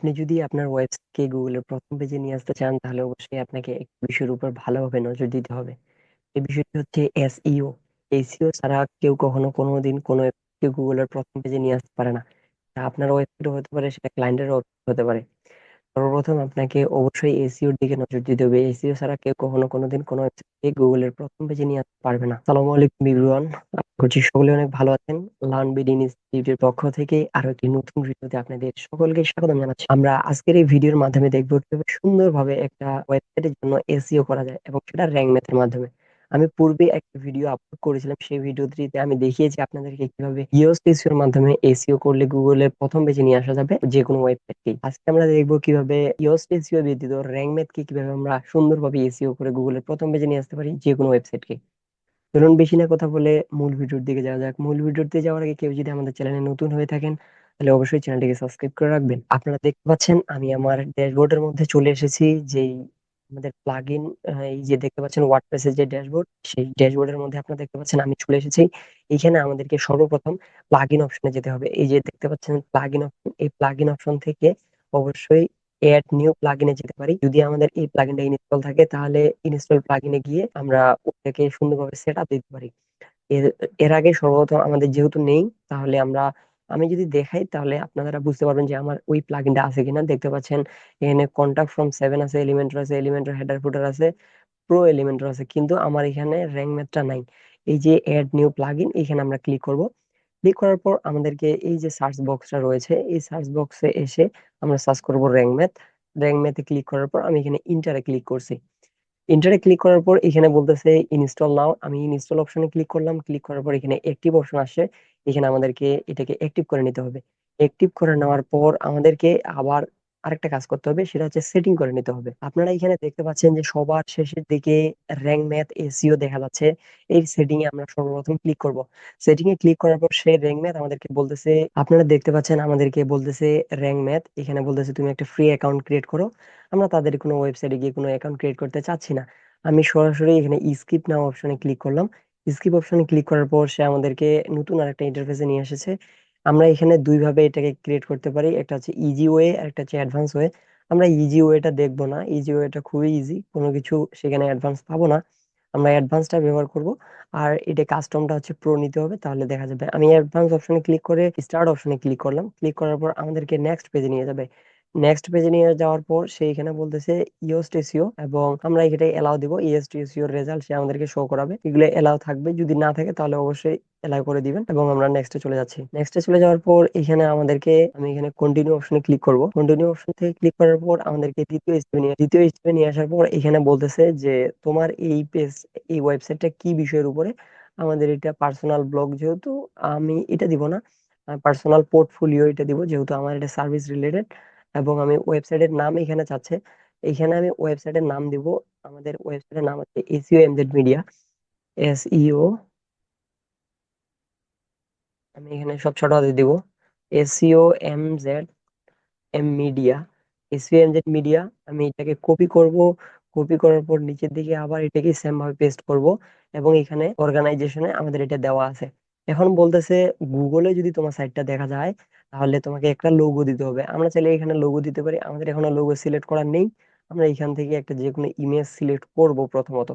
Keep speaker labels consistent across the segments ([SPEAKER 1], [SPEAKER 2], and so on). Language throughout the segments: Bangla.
[SPEAKER 1] আপনি যদি আপনার ওয়েবসাইটকে গুগলের প্রথম পেজে নিয়ে আসতে চান, তাহলে অবশ্যই আপনাকে একটি বিষয়ের উপর ভালোভাবে নজর দিতে হবে। এই বিষয়টি হচ্ছে এসইও। এসইও ছাড়া কেউ কখনো কোনোদিন কোনো ওয়েবসাইটকে গুগলের প্রথম পেজে নিয়ে আসতে পারে না। তা আপনার ওয়েবসাইটও হতে পারে, সেটা ক্লায়েন্টের ওয়েবসাইট হতে পারে। সর্বপ্রথম আপনাকে অবশ্যই এসইওর দিকে নজর দিতে হবে। এসইও ছাড়া কেউ কখনো কোনোদিন কোনো ওয়েবসাইটকে গুগলের প্রথম পেজে নিয়ে আসতে পারবে না। আসসালামু আলাইকুম এভরিওয়ান। আশা করছি সকলে অনেক ভালো আছেন। লার্ন বিডি ইনস্টিটিউটের পক্ষ থেকে আরো একটি নতুন ভিডিওতে আপনাদের সকলকে স্বাগতম জানাচ্ছি। আমরা আজকের এই ভিডিওর মাধ্যমে দেখব কিভাবে সুন্দরভাবে একটা ওয়েবসাইটের জন্য এসইও করা যায়, এবং সেটা র‍্যাঙ্ক ম্যাথের মাধ্যমে। আমি পূর্বে একটা ভিডিও আপলোড করেছিলাম। সেই ভিডিওটিতে আমি দেখিয়েছি আপনাদেরকে কিভাবে ইয়োস্ট এসইও এর মাধ্যমে এসইও করলে গুগলের প্রথম পেজে নিয়ে আসা যাবে যে কোনো ওয়েবসাইটকে। আজকে আমরা দেখবো কিভাবে ইয়োস্ট এসইও ব্যতীত র‍্যাঙ্ক ম্যাথকে কিভাবে আমরা সুন্দরভাবে এসইও করে গুগলের প্রথম পেজে নিয়ে আসতে পারি যে কোনো ওয়েবসাইটকে। চলুন বেশি না কথা বলে মূল ভিডিওর দিকে যাওয়া যাক। মূল ভিডিওতে যাওয়ার আগে কেউ যদি আমাদের চ্যানেলে নতুন হয়ে থাকেন, তাহলে অবশ্যই চ্যানেলটিকে সাবস্ক্রাইব করে রাখবেন। আপনারা দেখতে পাচ্ছেন আমি আমার ড্যাশবোর্ডের মধ্যে চলে এসেছি। যেই আমাদের প্লাগইন, এই যে দেখতে পাচ্ছেন ওয়ার্ডপ্রেস এর যে ড্যাশবোর্ড, সেই ড্যাশবোর্ডের মধ্যে আপনারা দেখতে পাচ্ছেন আমি চলে এসেছি। এখানে আমাদেরকে সর্বপ্রথম প্লাগইন অপশনে যেতে হবে। এই যে দেখতে পাচ্ছেন প্লাগইন অপশন, এই প্লাগইন অপশন থেকে অবশ্যই এড নিউ প্লাগইনে যেতে পারি। যদি আমাদের এই প্লাগইনটা ইনস্টল থাকে, তাহলে ইনস্টল প্লাগইনে গিয়ে আমরা ওটাকে সুন্দরভাবে সেটআপ দিতে পারি। এর এর আগে সর্বপ্রথম আমাদের যেহেতু নেই, তাহলে আমি যদি দেখাই, তাহলে আপনারা বুঝতে পারবেন যে আমার ওই প্লাগইনটা আছে কিনা। দেখতে পাচ্ছেন এখানে কন্টাক্ট ফ্রম 7 আছে, এলিমেন্টর আছে, এলিমেন্টর হেডার ফুটার আছে, প্রো এলিমেন্টর আছে, কিন্তু আমার এখানে র‍্যাঙ্ক ম্যাথটা নাই। এই যে এড নিউ প্লাগইন, এখানে আমরা ক্লিক করব। ক্লিক করার পর আমাদেরকে এই যে সার্চ বক্সটা রয়েছে, এই সার্চ বক্সে এসে আমরা সার্চ করব র‍্যাঙ্ক ম্যাথ। র‍্যাঙ্ক ম্যাথে ক্লিক করার পর আমি এখানে ইন্টারে ক্লিক করছি। ইন্টারে ক্লিক করার পর এখানে বলতেছে ইনস্টল নাও। আমি ইনস্টল অপশনে ক্লিক করলাম। ক্লিক করার পর এখানে অ্যাক্টিভ অপশন আসছে। এখানে আমাদেরকে এটাকে অ্যাক্টিভ করে নিতে হবে। অ্যাক্টিভ করে নেওয়ার পর আমাদেরকে আবার আরেকটা কাজ করতে হবে, সেটা হচ্ছে সেটিং করে নিতে হবে। আপনারা এখানে দেখতে পাচ্ছেন যে সবার শেষের দিকে র‍্যাঙ্ক ম্যাথ এসইও দেখা যাচ্ছে। এই সেটিং এ আমরা সর্বপ্রথম ক্লিক করব। সেটিং এ ক্লিক করার পর সেই র‍্যাঙ্ক ম্যাথ আমাদেরকে বলতেছে, আপনারা দেখতে পাচ্ছেন আমাদেরকে বলতেছে র‍্যাঙ্ক ম্যাথ, এখানে বলতেছে তুমি একটা ফ্রি অ্যাকাউন্ট ক্রিয়েট করো। আমরা তাদের কোনো ওয়েবসাইটে গিয়ে কোনো অ্যাকাউন্ট ক্রিয়েট করতে চাচ্ছি না। আমি সরাসরি এখানে স্কিপ নাও অপশনে ক্লিক করলাম। স্কিপ অপশনে ক্লিক করার পর সে আমাদেরকে নতুন আরেকটা ইন্টারফেসে নিয়ে এসেছে। আমরা এখানে দুই ভাবে এটাকে ক্রিয়েট করতে পারি, একটা হচ্ছে ইজি ওয়ে আর একটা হচ্ছে অ্যাডভান্স ওয়ে। আমরা ইজি ওয়েটা দেখবো না, ইজি ওয়েটা খুবই ইজি, কোনো কিছু সেখানে অ্যাডভান্স পাবো না। আমরা অ্যাডভান্সটা ব্যবহার করব। আর এটা কাস্টমটা হচ্ছে প্রো নিতে হবে, তাহলে দেখা যাবে। আমি অ্যাডভান্স অপশনে ক্লিক করে স্টার্ট অপশনে ক্লিক করলাম। ক্লিক করার পর আমাদেরকে নেক্সট পেজে নিয়ে যাবে। নেক্সট পেজে নিয়ে যাওয়ার পর সেইখানে বলতেছে ইয়োস্ট এসইও, এবং আমরা এটাই এলাও দিব। ইয়োস্ট এসইও এর রেজাল্ট সে আমাদেরকে শো করাবে। এগুলো এলাও থাকবে, যদি না থাকে তাহলে অবশ্যই এলাও করে দিবেন, এবং আমরা নেক্সটে চলে যাচ্ছি। নেক্সটে চলে যাওয়ার পর এখানে আমি এখানে কন্টিনিউ অপশনে ক্লিক করব। কন্টিনিউ অপশন থেকে ক্লিক করার পর আমাদেরকে দ্বিতীয় স্টেপে নিয়ে আসার পর এখানে বলতেছে যে তোমার এই পেজ, এই ওয়েবসাইটটা কি বিষয়ের উপরে। আমাদের এটা পার্সোনাল ব্লগ, যেহেতু আমি এটা দিব না। পার্সোনাল পোর্টফোলিও এটা দিব, যেহেতু আমার এটা সার্ভিস রিলেটেড। এবং আমি ওয়েবসাইটের নাম এখানে চাচ্ছে, এখানে আমি ওয়েবসাইটের নাম দিব। আমাদের ওয়েবসাইটের নাম হচ্ছে এসইও এমজেড মিডিয়া। এসইও, আমি এখানে সব ছোট হাতে দিব। SEO MZ M media, SEO MZ media. আমি এটাকে কপি করব। কপি করার পর নিচের দিকে আবার এটাকে সেম ভাবে পেস্ট করব, এবং এখানে অর্গানাইজেশনে আমাদের এটা দেওয়া আছে। এখন বলতেছে গুগলে যদি তোমার সাইটটা দেখা যায়, তাহলে তোমাকে একটা লোগো দিতে হবে। আমরা চাইলে এখানে লোগো দিতে পারি, আমাদের এখনো লোগো সিলেক্ট করা নেই। আমরা এখান থেকে একটা যে কোনো ইমেজ সিলেক্ট করব প্রথমত।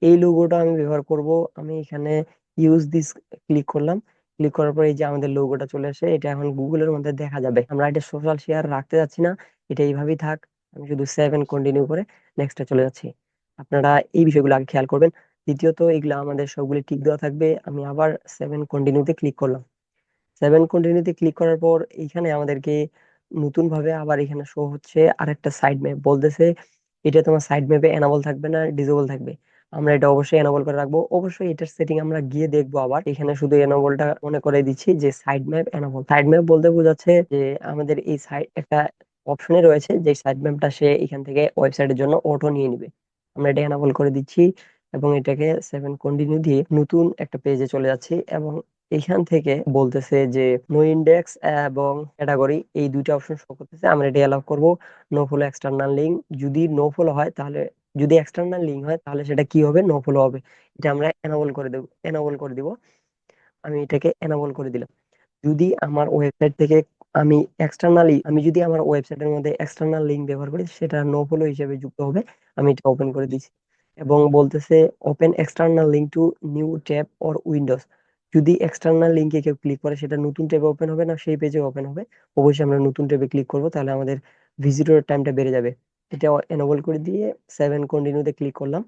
[SPEAKER 1] এই লোগোটা আমি ব্যবহার করব। আমি এখানে ইউজ দিস ক্লিক করলাম। ক্লিক করার পর এই যে আমাদের লোগোটা চলে আসে, এটা এখন গুগলের মধ্যে দেখা যাবে। আমরা এটা সোশ্যাল শেয়ার রাখতে যাচ্ছি না, এটা এইভাবেই থাক। আমি শুধু সেভ এন্ড কন্টিনিউ করে নেক্সটে চলে যাচ্ছি। আপনারা এই বিষয়গুলো আগে খেয়াল করবেন। দ্বিতীয়ত, এগুলো আমাদের সবগুলি টিক দেওয়া থাকবে। আমি আবার সেভ এন্ড কন্টিনিউতে ক্লিক করলাম। সেভেন কন্টিনিউতে ক্লিক করার পর এইখানে আমাদেরকে নতুন ভাবে আবার এখানে শো হচ্ছে আরেকটা সাইড ম্যাপ। বলতেছে এটা তোমার সাইড ম্যাপে এনাবল থাকবে না ডিসেবল থাকবে। আমরা এটা অবশ্যই এনাবল করে রাখবো। অবশ্যই এটার সেটিং আমরা গিয়ে দেখবো। আবার এখানে শুধু এনাবলটা মনে করে দিচ্ছি, যে side map enable. Side map বলতে বোঝাচ্ছে যে আমাদের এই সাইড একটা অপশনে রয়েছে, যে সাইড ম্যাপটা সে এখান থেকে ওয়েবসাইটের জন্য অটো নিয়ে নিবে। আমরা এটা এনাবল করে দিচ্ছি, এবং এটাকে সেভেন কন্টিনিউ দিয়ে নতুন একটা পেজে চলে যাচ্ছি। এবং এখান থেকে বলতেছে যে নো ইন্ডেক্স এবং ক্যাটাগরি, এই দুইটা অপশন শো করতেছে। আমরা এটা অ্যালাউ করব। নো ফলো এক্সটার্নাল লিঙ্ক, যদি নো ফলো হয় তাহলে, যদি এক্সটার্নাল লিঙ্ক হয় তাহলে সেটা কি হবে, নো ফলো হবে। এটা আমরা এনাবল করে দেব, এনাবল করে দিব। আমি এটাকে এনাবল করে দিলাম। যদি আমার ওয়েবসাইট থেকে আমি যদি আমার ওয়েবসাইটের মধ্যে এক্সটার্নাল লিঙ্ক ব্যবহার করি, সেটা নো ফলো হিসেবে যুক্ত হবে। আমি এটা ওপেন করে দিচ্ছি এবং বলতেছে open external link to new tab or Windows. যদি এক্সটার্নাল লিঙ্কে কেউ ক্লিক করে, সেটা নতুন ট্যাবে ওপেন হবে না সেই পেজে ওপেন হবে। অবশ্যই আমরা নতুন ট্যাবে ক্লিক করব, তাহলে আমাদের ভিজিটর টাইমটা বেড়ে যাবে। এটা এনেবল করে দিয়ে 7 কন্টিনিউতে ক্লিক করলাম।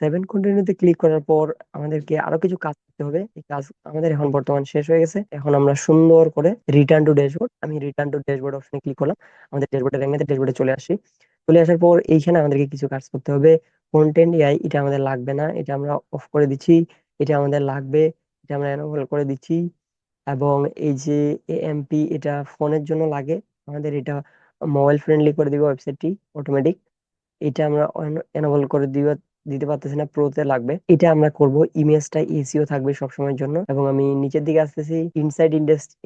[SPEAKER 1] 7 কন্টিনিউতে ক্লিক করার পর আমাদেরকে আরো কিছু কাজ করতে হবে। এই কাজ আমাদের এখন বর্তমান শেষ হয়ে গেছে। এখন আমরা সুন্দর করে রিটার্ন টু ড্যাশবোর্ড, আমি রিটার্ন টু ড্যাশবোর্ড অপশনে ক্লিক করলাম। আমাদের ড্যাশবোর্ডে রেঙ্গাতে ড্যাশবোর্ডে চলে আসি। চলে আসার পর এইখানে আমাদেরকে কিছু কাজ করতে হবে। কন্টেন্ট এআই এটা আমাদের লাগবে না, এটা আমরা অফ করে দিচ্ছি। এটা আমাদের লাগবে, এটা আমরা এনেবল করে দিচ্ছি। এবং এই যে এএমপি এটা ফোনের জন্য লাগে, আমাদের এটা মোবাইল ফ্রেন্ডলি করে দিবে ওয়েবসাইটটি অটোমেটিক। এটা আমরা এনেবল করে দিতে পারতেছি না, প্রোতে লাগবে। এটা আমরা করব। ইমেজটা এসিও থাকবে সবসময়ের জন্য। এবং আমি নিচের দিকে আসতেছি, ইনসাইড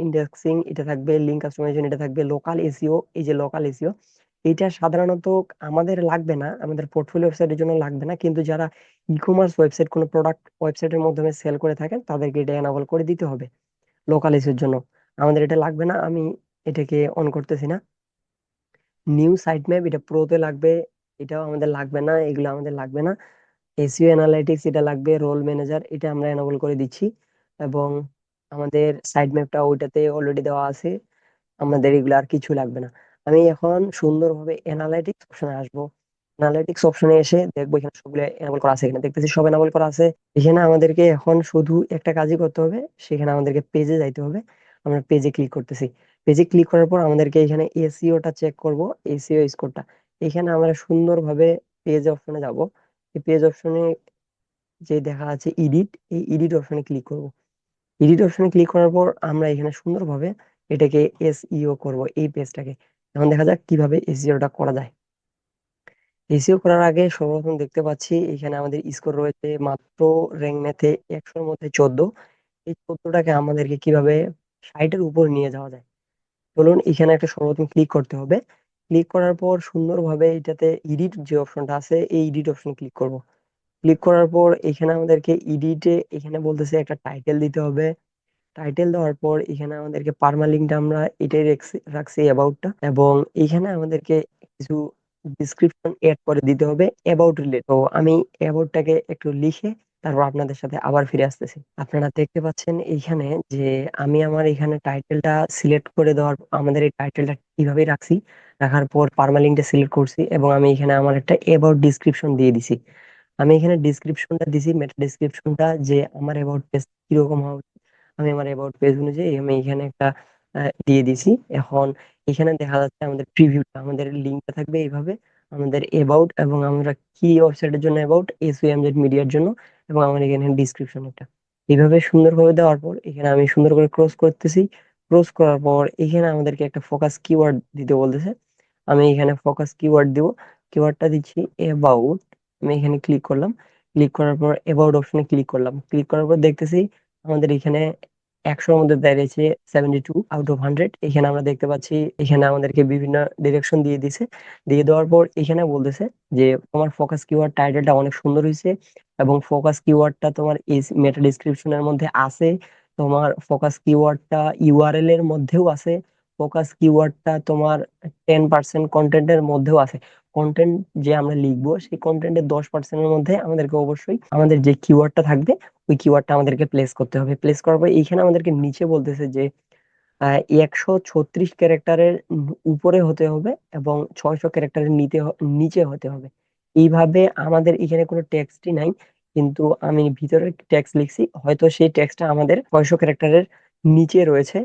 [SPEAKER 1] ইন্ডেক্সিং এটা থাকবে, লিঙ্ক কাস্টমাইজেশন এটা থাকবে, লোকাল এসিও এই যে লোকাল এসিও এটা সাধারণত আমাদের লাগবে না, আমাদের পোর্টফোলিও ওয়েবসাইটের জন্য লাগবে না, কিন্তু যারা ই কমার্স ওয়েবসাইট কোনো প্রোডাক্ট ওয়েবসাইটের মাধ্যমে সেল করে থাকেন তাদেরকে এটা এনেবল করে দিতে হবে লোকাল এসিওর জন্য। আমাদের এটা লাগবে না, আমি এটাকে অন করতেছি না। নিউ সাইট ম্যাপ এটা প্রোতে লাগবে, এটাও আমাদের লাগবে না, এগুলো আমাদের লাগবে না। এসইও অ্যানালাইটিক্স এটা লাগবে, রোল ম্যানেজার এটা আমরা এনেবল করে দিচ্ছি। এবং আমাদের সাইড ম্যাপটা ওইটাতে অলরেডি দেওয়া আছে, আমাদের এগুলো আর কিছু লাগবে না। আমি এখন সুন্দরভাবে অ্যানালাইটিক্স অপশনে আসবো। অ্যানালাইটিক্স অপশনে এসে দেখবো এখানে সবগুলো এনেবল করা আছে, এখানে দেখতেছি সব এনেবল করা আছে। এখানে আমাদেরকে এখন শুধু একটা কাজই করতে হবে, সেখানে আমাদেরকে পেজে যাইতে হবে। আমরা পেজে ক্লিক করতেছি। পেজে ক্লিক করার পর আমাদেরকে এখানে এসইওটা চেক করব, এসইও স্কোরটা। এখানে আমরা সুন্দরভাবে পেজ অপশনে যাব। এই পেজ অপশনে যে দেখা আছে এডিট, এই এডিট অপশনে ক্লিক করব। এডিট অপশনে ক্লিক করার পর আমরা এখানে সুন্দরভাবে এটাকে এসইও করব এই পেজটাকে। এখন দেখা যাক কিভাবে এসইওটা করা যায়। এসইও করার আগে সর্বপ্রথম দেখতে পাচ্ছি এখানে আমাদের স্কোর রয়েছে মাত্র র্যাঙ্ক ম্যাথে 100-র মধ্যে 14। এই 14টাকে আমাদেরকে কিভাবে 60-এর উপর নিয়ে যাওয়া যায়, চলুন এখানে একটা সর্বপ্রথম ক্লিক করতে হবে। ক্লিক করার পর সুন্দরভাবে এটাতে এডিট যে অপশনটা আছে এই এডিট অপশন ক্লিক করব। ক্লিক করার পর এখানে আমাদেরকে এডিটে এখানে বলতেছে একটা টাইটেল দিতে হবে। টাইটেল দেওয়ার পর এখানে আমাদেরকে পারমালিঙ্কটা আমরা এটাই রাখছি অ্যাবাউটটা, এবং এখানে আমাদেরকে কিছু ডিসক্রিপশন এড করে দিতে হবে অ্যাবাউট রিলেট। তো আমি অ্যাবাউটটাকে একটু লিখে তারপর আপনাদের সাথে আবার ফিরে আসতেছি। আপনারা দেখতে পাচ্ছেন এইখানে যে আমি আমার এখানে টাইটেলটা সিলেক্ট করে দেওয়ার, আমাদের এই টাইটেলটা কিভাবে রাখছি, রাখার পর পারমালিঙ্কটা সিলেক্ট করছি এবং আমি এখানে আমার একটা অ্যাবাউট ডিসক্রিপশন দিয়ে দিছি। আমি এখানে ডিসক্রিপশনটা দিছি, মেটা ডিসক্রিপশনটা যে আমার অ্যাবাউট পেজ কিরকম হওয়া উচিত। আমি আমার অ্যাবাউট পেজ অনুযায়ী আমি এখানে একটা দিয়ে দিছি। এখন এখানে দেখা যাচ্ছে আমাদের প্রিভিউটা, আমাদের লিঙ্কটা থাকবে এইভাবে, আমাদের অ্যাবাউট এবং আমরা কি ওয়েবসাইটের জন্য অ্যাবাউট, এসইএমজেড মিডিয়ার জন্য, এবং আমার এখানে ডিসক্রিপশন একটা এইভাবে সুন্দরভাবে দেওয়ার পর এখানে আমি সুন্দর করে ক্রস করতেছি। ক্রস করার পর এখানে আমাদেরকে একটা ফোকাস কিওয়ার্ড দিতে বলতেছে। আমি এখানে ফোকাস কিওয়ার্ড দিব। কিওয়ার্ডটা দিচ্ছি অ্যাবাউট। আমি এখানে ক্লিক করলাম। ক্লিক করার পর অ্যাবাউট অপশনে ক্লিক করলাম। ক্লিক করার পর দেখতেছি আমাদের এখানে 100-র মধ্যে দাঁড়িয়েছে 72 আউট অফ 100। এখানে আমরা দেখতে পাচ্ছি এখানে আমাদেরকে বিভিন্ন ডিরেকশন দিয়ে দিছে। দিয়ে দেওয়ার পর এখানে বলতেছে যে তোমার ফোকাস কিওয়ার্ড টাইটেলটা অনেক সুন্দর হয়েছে এবং ফোকাস কিওয়ার্ডটা তোমার এই মেটা ডিসক্রিপশনের মধ্যে আছে, তোমার ফোকাস কিওয়ার্ডটা ইউআরএল এর মধ্যেও আছে, ফোকাস কিওয়ার্ডটা তোমার 10% কন্টেন্টের মধ্যেও আছে। কন্টেন্ট যে আমরা লিখবো সেই কন্টেন্টের 10%-এর মধ্যে আমাদেরকে অবশ্যই আমাদের যে কিওয়ার্ডটা থাকবে ওই কিওয়ার্ডটা আমাদেরকে প্লেস করতে হবে। প্লেস করার পর এইখানে আমাদেরকে নিচে বলতেছে যে 136 ক্যারেক্টারের উপরে হতে হবে এবং 600 ক্যারেক্টারের নিচে হতে হবে। এইভাবে আমাদের এখানে কোনো টেক্সটই নাই, কিন্তু আমি ভিতরে টেক্সট লিখছি, হয়তো সেই টেক্সটটা আমাদের 600 ক্যারেক্টারের নিচে রয়েছে,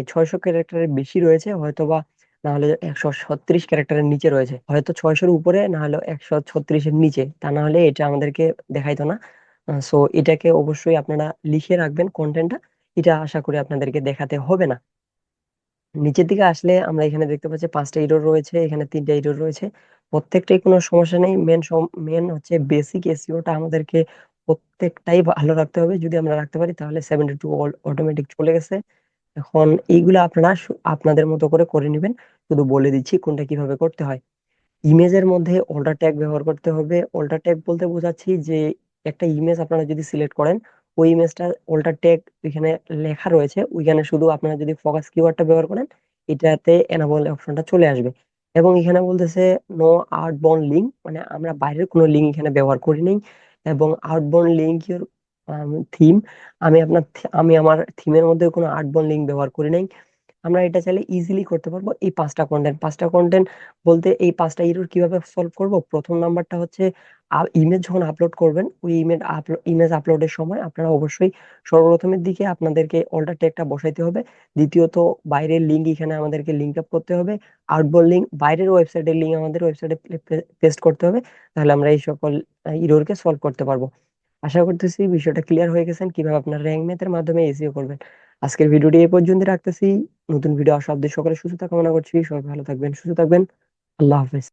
[SPEAKER 1] 600 ক্যারেক্টারের বেশি রয়েছে হয়তোবা, না হলে 136 ক্যারেক্টারের নিচে রয়েছে, হয়তো 600-র উপরে না হলে 136-এর নিচে, তা না হলে এটা আমাদেরকে দেখাইতো না। সো এটাকে অবশ্যই আপনারা লিখে রাখবেন কন্টেন্টটা, এটা আশা করি আপনাদেরকে দেখাতে হবে না। নিচের দিকে আসলে আমরা এখানে দেখতে পাচ্ছি 5টা ইরর রয়েছে, এখানে 3টা ইরর রয়েছে। প্রত্যেকটাই কোনো সমস্যা নেই, মেন হচ্ছে বেসিক এসইওটা আমাদেরকে প্রত্যেকটাই ভালো রাখতে হবে। যদি আমরা রাখতে পারি তাহলে 72 অটোমেটিক চলে গেছে। এখন এইগুলো আপনারা আপনাদের মতো করে করে নেবেন। শুধু বলে দিচ্ছি কোনটা কিভাবে করতে হয়। ইমেজের মধ্যে অল্টার ট্যাগ ব্যবহার করতে হবে। অল্টার ট্যাগ বলতে বোঝাচ্ছি যে একটা ইমেজ আপনারা যদি সিলেক্ট করেন, ওই ইমেজটা অল্টার ট্যাগ এখানে লেখা রয়েছে, ওইখানে শুধু আপনারা যদি ফোকাস কিওয়ার্ডটা ব্যবহার করেন এটাতে এনাবল অপশনটা চলে আসবে। এবং এখানে বলতেছে নো আউটবাউন্ড লিঙ্ক, মানে আমরা বাইরের কোনো লিঙ্ক এখানে ব্যবহার করি নাই। এবং আউটবাউন্ড লিঙ্ক থিম, আমি আমার থিমের মধ্যে কোনো আউটবাউন্ড লিঙ্ক ব্যবহার করি নাই। আমরা এটা চাইলে ইজিলি করতে পারবো। এই পাঁচটা কন্টেন্ট বলতে এই পাঁচটা ইরর কিভাবে সলভ করব? প্রথম নাম্বারটা হচ্ছে ইমেজ যখন আপলোড করবেন, ওই ইমেজ আপলোডের সময় আপনারা অবশ্যই সর্বপ্রথমের দিকে আপনাদেরকে অল্টার ট্যাগটা বসাইতে হবে। দ্বিতীয়ত বাইরের লিঙ্ক এখানে আমাদেরকে লিঙ্ক আপ করতে হবে। আউটবাউন্ড লিঙ্ক, বাইরের ওয়েবসাইটের লিঙ্ক আমাদের ওয়েবসাইটে পেস্ট করতে হবে। তাহলে আমরা এই সকল ইররকে সলভ করতে পারবো। আশা করতেছি বিষয়টা ক্লিয়ার হয়ে গেছেন কিভাবে আপনার র্যাঙ্ক ম্যাথের মাধ্যমে এসইও করবেন। আজকের ভিডিওটি এই পর্যন্ত রাখতেছি। নতুন ভিডিও আসা অব্দি সকলে সুস্থতা কামনা করছি। সবাই ভালো থাকবেন, সুস্থ থাকবেন। আল্লাহ হাফেজ।